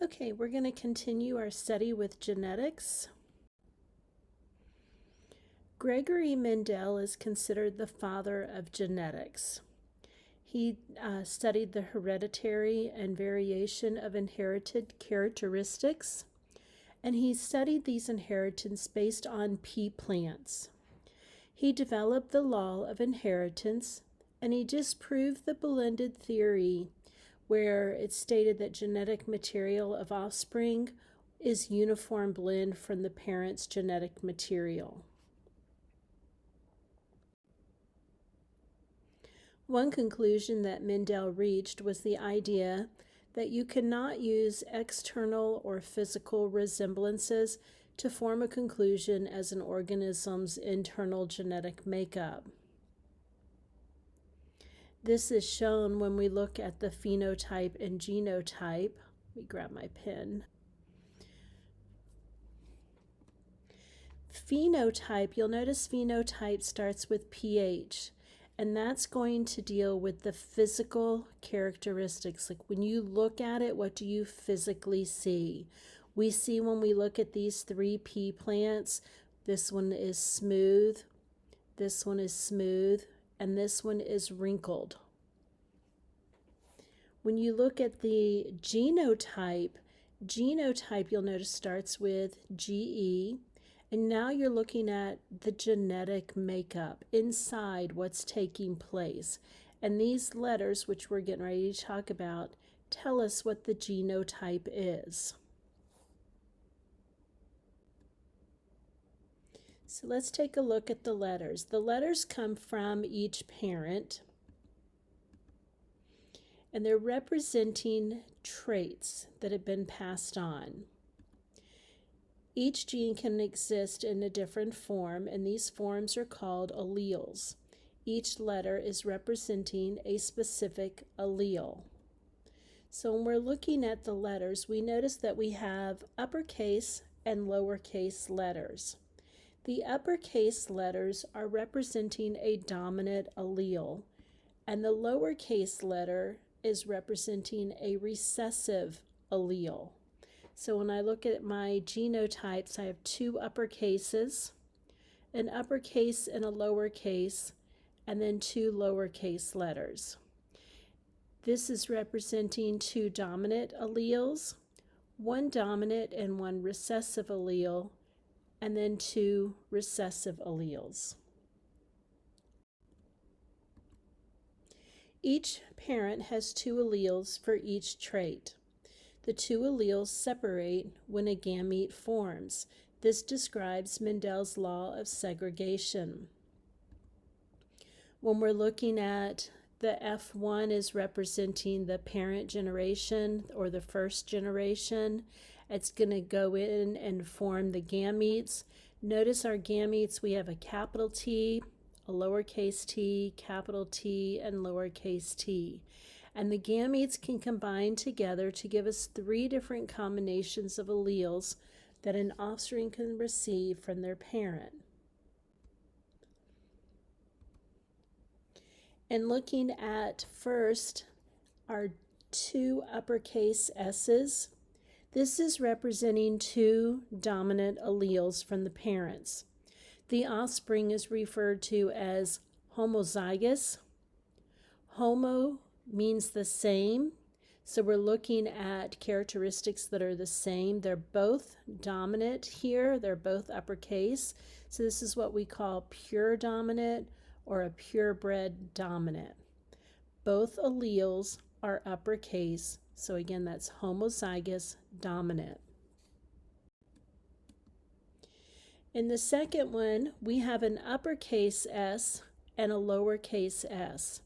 Okay, we're going to continue our study with genetics. Gregory Mendel is considered the father of genetics. He studied the hereditary and variation of inherited characteristics, and he studied these inheritance based on pea plants. He developed the law of inheritance, and he disproved the blended theory where it stated that genetic material of offspring is uniform blend from the parent's genetic material. One conclusion that Mendel reached was the idea that you cannot use external or physical resemblances to form a conclusion as an organism's internal genetic makeup. This is shown when we look at the phenotype and genotype. Let me grab my pen. Phenotype, you'll notice phenotype starts with pH, and that's going to deal with the physical characteristics. Like when you look at it, what do you physically see? We see when we look at these 3 pea plants, this one is smooth, this one is smooth, and this one is wrinkled. When you look at the genotype you'll notice starts with GE, and now you're looking at the genetic makeup inside what's taking place. And these letters, which we're getting ready to talk about, tell us what the genotype is. So let's take a look at the letters. The letters come from each parent, and they're representing traits that have been passed on. Each gene can exist in a different form, and these forms are called alleles. Each letter is representing a specific allele. So when we're looking at the letters, we notice that we have uppercase and lowercase letters. The uppercase letters are representing a dominant allele, and the lowercase letter is representing a recessive allele. So when I look at my genotypes, I have 2 uppercases, an uppercase and a lowercase, and then 2 lowercase letters. This is representing 2 dominant alleles, 1 dominant and 1 recessive allele, and then 2 recessive alleles. Each parent has 2 alleles for each trait. The 2 alleles separate when a gamete forms. This describes Mendel's law of segregation. When we're looking at the F1 is representing the parent generation or the first generation, it's going to go in and form the gametes. Notice our gametes, we have a capital T, a lowercase t, capital T, and lowercase t. And the gametes can combine together to give us 3 different combinations of alleles that an offspring can receive from their parent. And looking at first our 2 uppercase S's, this is representing 2 dominant alleles from the parents. The offspring is referred to as homozygous. Homo means the same, so we're looking at characteristics that are the same. They're both dominant here, they're both uppercase, so this is what we call pure dominant or a purebred dominant. Both alleles are uppercase, so again that's homozygous dominant. In the second one, we have an uppercase S and a lowercase s.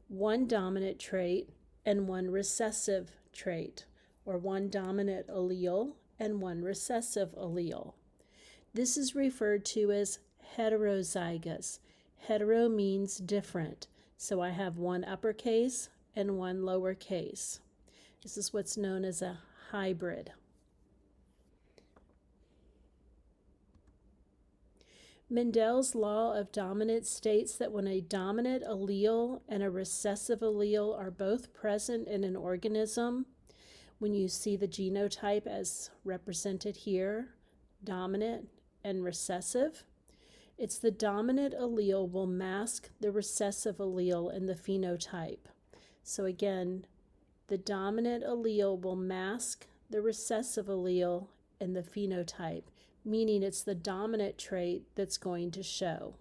1 dominant trait and 1 recessive trait, or 1 dominant allele and 1 recessive allele. This is referred to as heterozygous. Hetero means different, so I have 1 uppercase and 1 lowercase. This is what's known as a hybrid. Mendel's law of dominance states that when a dominant allele and a recessive allele are both present in an organism, when you see the genotype as represented here, dominant and recessive. It's the dominant allele will mask the recessive allele in the phenotype. So again, the dominant allele will mask the recessive allele in the phenotype, meaning it's the dominant trait that's going to show.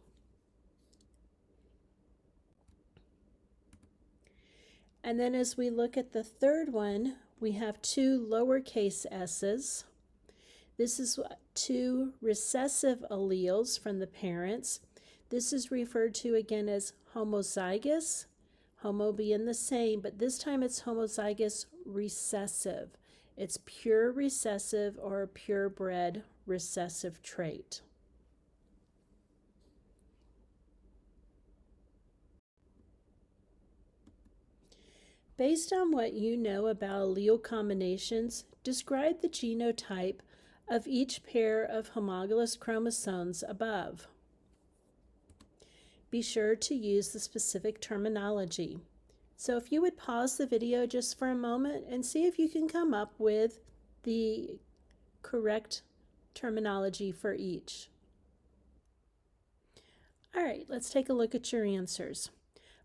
And then as we look at the third one, we have two lowercase s's. This is two recessive alleles from the parents. This is referred to again as homozygous, homo being the same, but this time it's homozygous recessive. It's pure recessive or purebred recessive trait. Based on what you know about allele combinations, describe the genotype of each pair of homologous chromosomes above. Be sure to use the specific terminology. So if you would pause the video just for a moment and see if you can come up with the correct terminology for each. All right, let's take a look at your answers.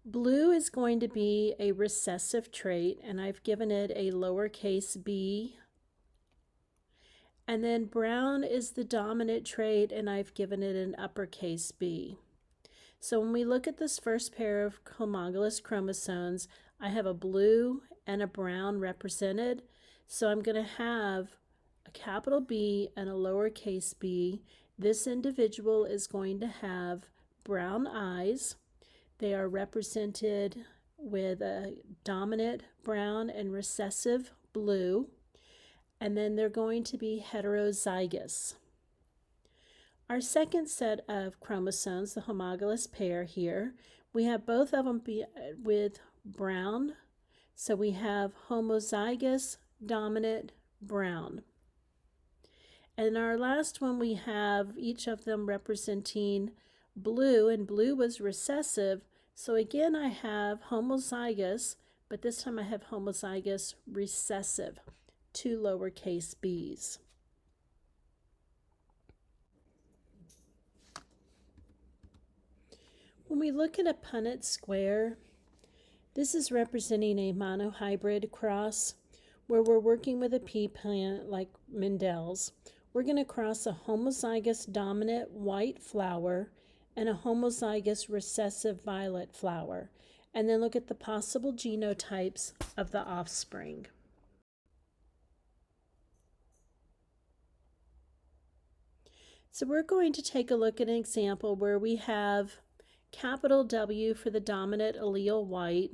Blue is going to be a recessive trait, and I've given it a lowercase b. And then brown is the dominant trait, and I've given it an uppercase B. So when we look at this first pair of homologous chromosomes, I have a blue and a brown represented. So I'm going to have a capital B and a lowercase b. This individual is going to have brown eyes. They are represented with a dominant brown and recessive blue, and then they're going to be heterozygous. Our second set of chromosomes, the homologous pair here, we have both of them with brown, so we have homozygous dominant brown. And our last one, we have each of them representing blue, and blue was recessive, so again I have homozygous, but this time I have homozygous recessive, two lowercase b's. When we look at a Punnett square, this is representing a monohybrid cross where we're working with a pea plant like Mendel's. We're going to cross a homozygous dominant white flower and a homozygous recessive violet flower, and then look at the possible genotypes of the offspring. So we're going to take a look at an example where we have capital W for the dominant allele white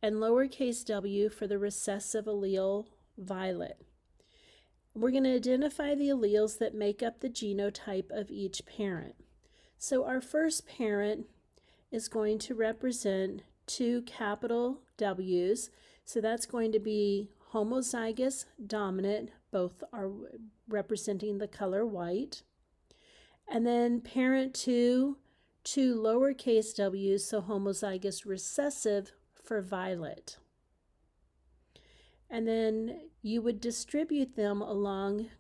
and lowercase w for the recessive allele violet. We're going to identify the alleles that make up the genotype of each parent. So our first parent is going to represent two capital W's. So that's going to be homozygous dominant, both are representing the color white. And then parent two lowercase w's, so homozygous recessive for violet. And then you would distribute them along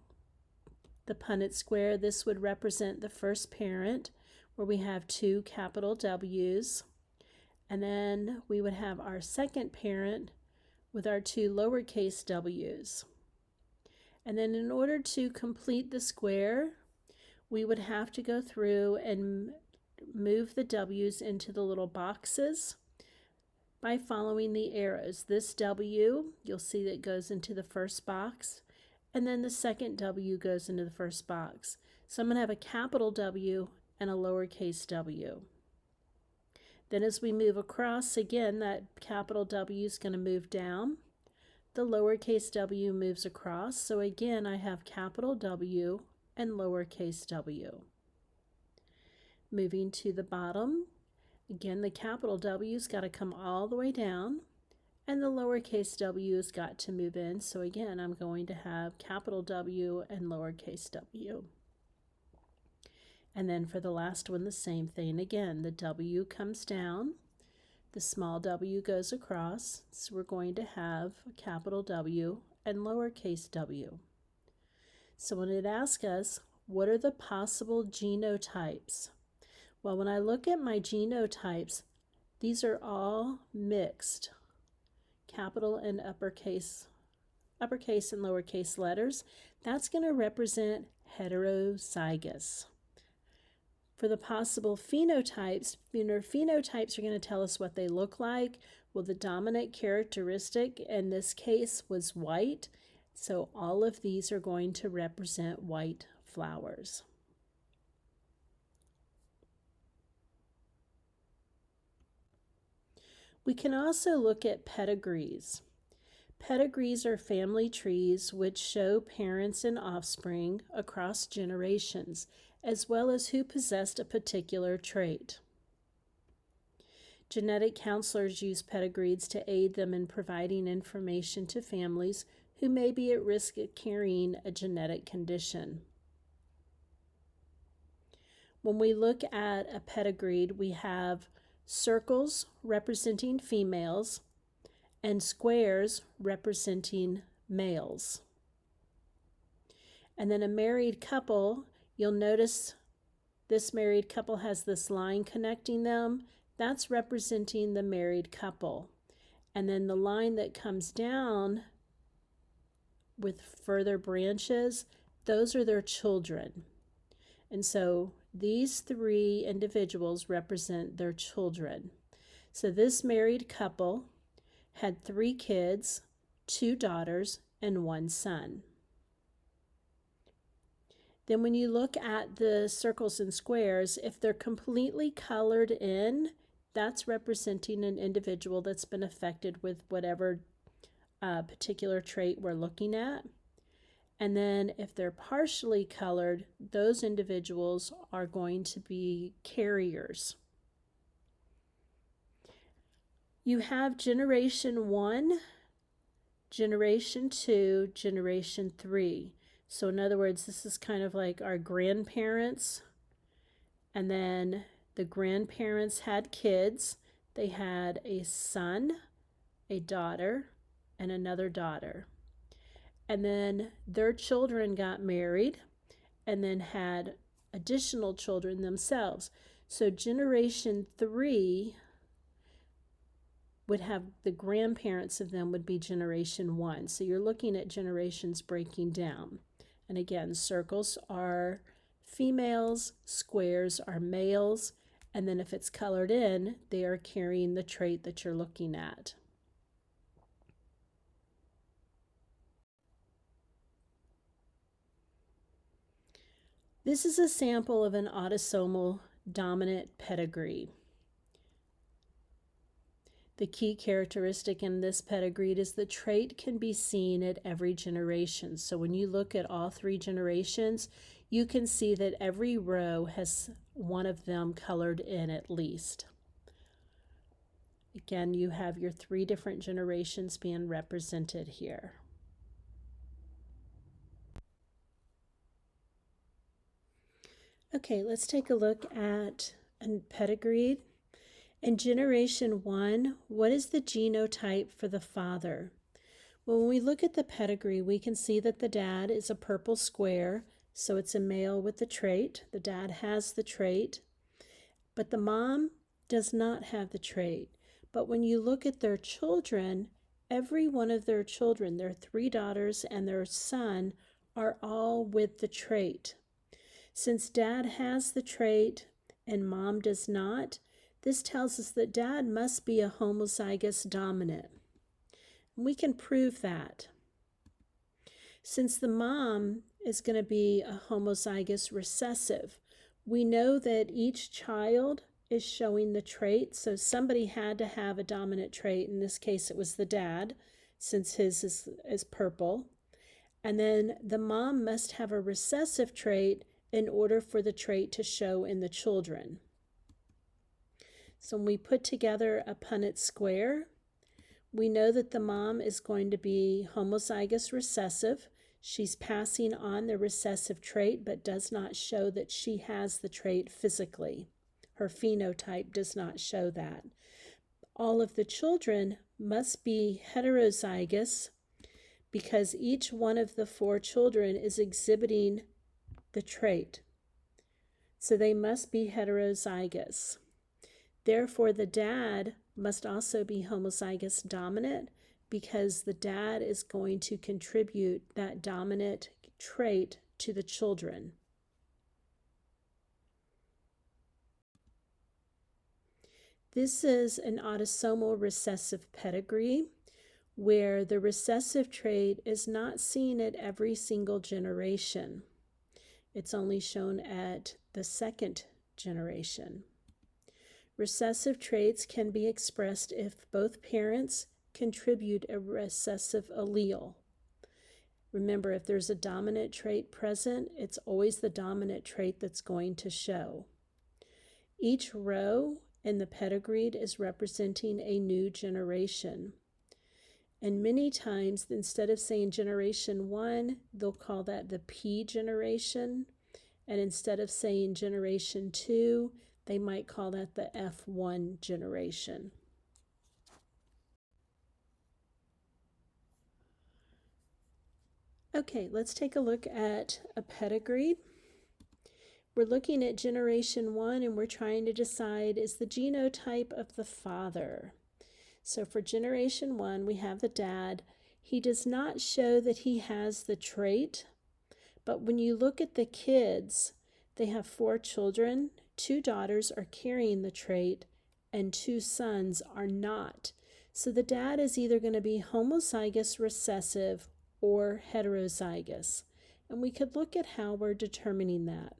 the Punnett square. This would represent the first parent, where we have two capital W's. And then we would have our second parent with our two lowercase w's. And then in order to complete the square, we would have to go through and move the w's into the little boxes by following the arrows. This W, you'll see that goes into the first box, and then the second W goes into the first box. So I'm going to have a capital W and a lowercase w. Then as we move across, again, that capital W is going to move down. The lowercase w moves across. So again, I have capital W and lowercase w. Moving to the bottom, again, the capital W's got to come all the way down, and the lowercase w has got to move in. So again, I'm going to have capital W and lowercase w. And then for the last one, the same thing. Again, the W comes down, the small w goes across, so we're going to have a capital W and lowercase w. So when it asks us, what are the possible genotypes? Well, when I look at my genotypes, these are all mixed, capital and uppercase and lowercase letters. That's going to represent heterozygous. For the possible phenotypes, phenotypes are going to tell us what they look like. Well, the dominant characteristic in this case was white, so all of these are going to represent white flowers. We can also look at pedigrees. Pedigrees are family trees which show parents and offspring across generations, as well as who possessed a particular trait. Genetic counselors use pedigrees to aid them in providing information to families who may be at risk of carrying a genetic condition. When we look at a pedigree, we have circles representing females and squares representing males. And then a married couple, you'll notice this married couple has this line connecting them. That's representing the married couple. And then the line that comes down with further branches, those are their children. And so these three individuals represent their children. So this married couple had 3 kids, 2 daughters, and 1 son. Then when you look at the circles and squares, if they're completely colored in, that's representing an individual that's been affected with whatever particular trait we're looking at. And then if they're partially colored, those individuals are going to be carriers. You have generation 1, generation 2, generation 3. So in other words, this is kind of like our grandparents, and then the grandparents had kids. They had a son, a daughter, and another daughter. And then their children got married and then had additional children themselves. So generation 3 would have the grandparents of them would be generation 1. So you're looking at generations breaking down. And again, circles are females, squares are males, and then if it's colored in, they are carrying the trait that you're looking at. This is a sample of an autosomal dominant pedigree. The key characteristic in this pedigree is the trait can be seen at every generation. So when you look at all 3 generations, you can see that every row has one of them colored in at least. Again, you have your 3 different generations being represented here. Okay, let's take a look at a pedigree. In generation 1, what is the genotype for the father? Well, when we look at the pedigree, we can see that the dad is a purple square, so it's a male with the trait. The dad has the trait, but the mom does not have the trait. But when you look at their children, every one of their children, their 3 daughters and their son, are all with the trait. Since dad has the trait and mom does not, this tells us that dad must be a homozygous dominant. We can prove that. Since the mom is going to be a homozygous recessive, we know that each child is showing the trait, so somebody had to have a dominant trait. In this case, it was the dad, since his is purple. And then the mom must have a recessive trait in order for the trait to show in the children. So when we put together a Punnett square, we know that the mom is going to be homozygous recessive. She's passing on the recessive trait, but does not show that she has the trait physically. Her phenotype does not show that. All of the children must be heterozygous, because each one of the 4 children is exhibiting the trait. So they must be heterozygous. Therefore, the dad must also be homozygous dominant because the dad is going to contribute that dominant trait to the children. This is an autosomal recessive pedigree where the recessive trait is not seen at every single generation. It's only shown at the 2nd generation. Recessive traits can be expressed if both parents contribute a recessive allele. Remember, if there's a dominant trait present, it's always the dominant trait that's going to show. Each row in the pedigreed is representing a new generation. And many times, instead of saying generation 1, they'll call that the P generation. And instead of saying generation 2, they might call that the F1 generation. Okay, let's take a look at a pedigree. We're looking at generation 1 and we're trying to decide, is the genotype of the father? So for generation 1, we have the dad. He does not show that he has the trait, but when you look at the kids, they have 4 children. 2 daughters are carrying the trait and 2 sons are not. So the dad is either going to be homozygous recessive or heterozygous. And we could look at how we're determining that.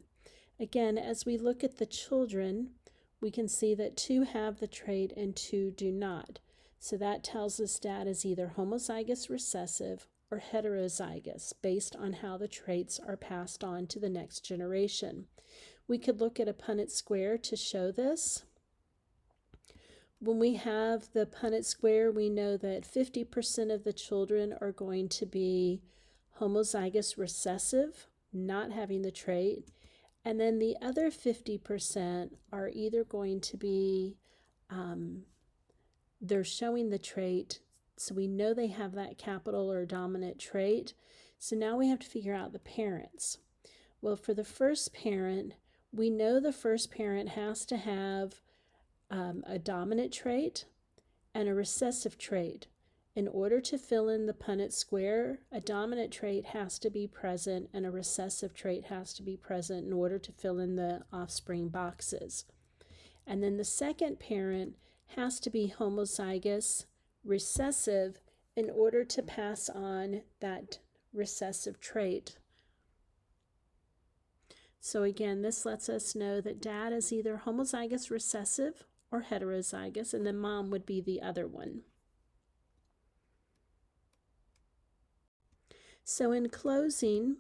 Again, as we look at the children, we can see that 2 have the trait and 2 do not. So that tells us dad is either homozygous recessive or heterozygous based on how the traits are passed on to the next generation. We could look at a Punnett square to show this. When we have the Punnett square, we know that 50% of the children are going to be homozygous recessive, not having the trait, and then the other 50% are either going to be, they're showing the trait, so we know they have that capital or dominant trait. So now we have to figure out the parents. Well, for the first parent, we know the first parent has to have a dominant trait and a recessive trait. In order to fill in the Punnett square, a dominant trait has to be present and a recessive trait has to be present in order to fill in the offspring boxes. And then the second parent has to be homozygous recessive in order to pass on that recessive trait. So again, this lets us know that dad is either homozygous recessive or heterozygous, and then mom would be the other one. So in closing,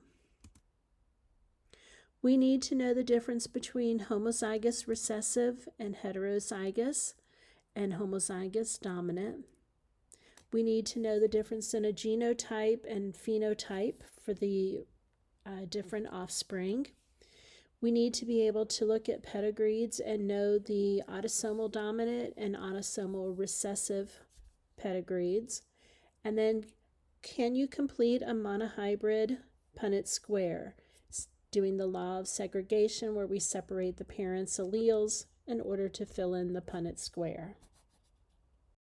we need to know the difference between homozygous recessive and heterozygous and homozygous dominant. We need to know the difference in a genotype and phenotype for the different offspring. We need to be able to look at pedigrees and know the autosomal dominant and autosomal recessive pedigrees. And then, can you complete a monohybrid Punnett square, doing the law of segregation where we separate the parents' alleles in order to fill in the Punnett square?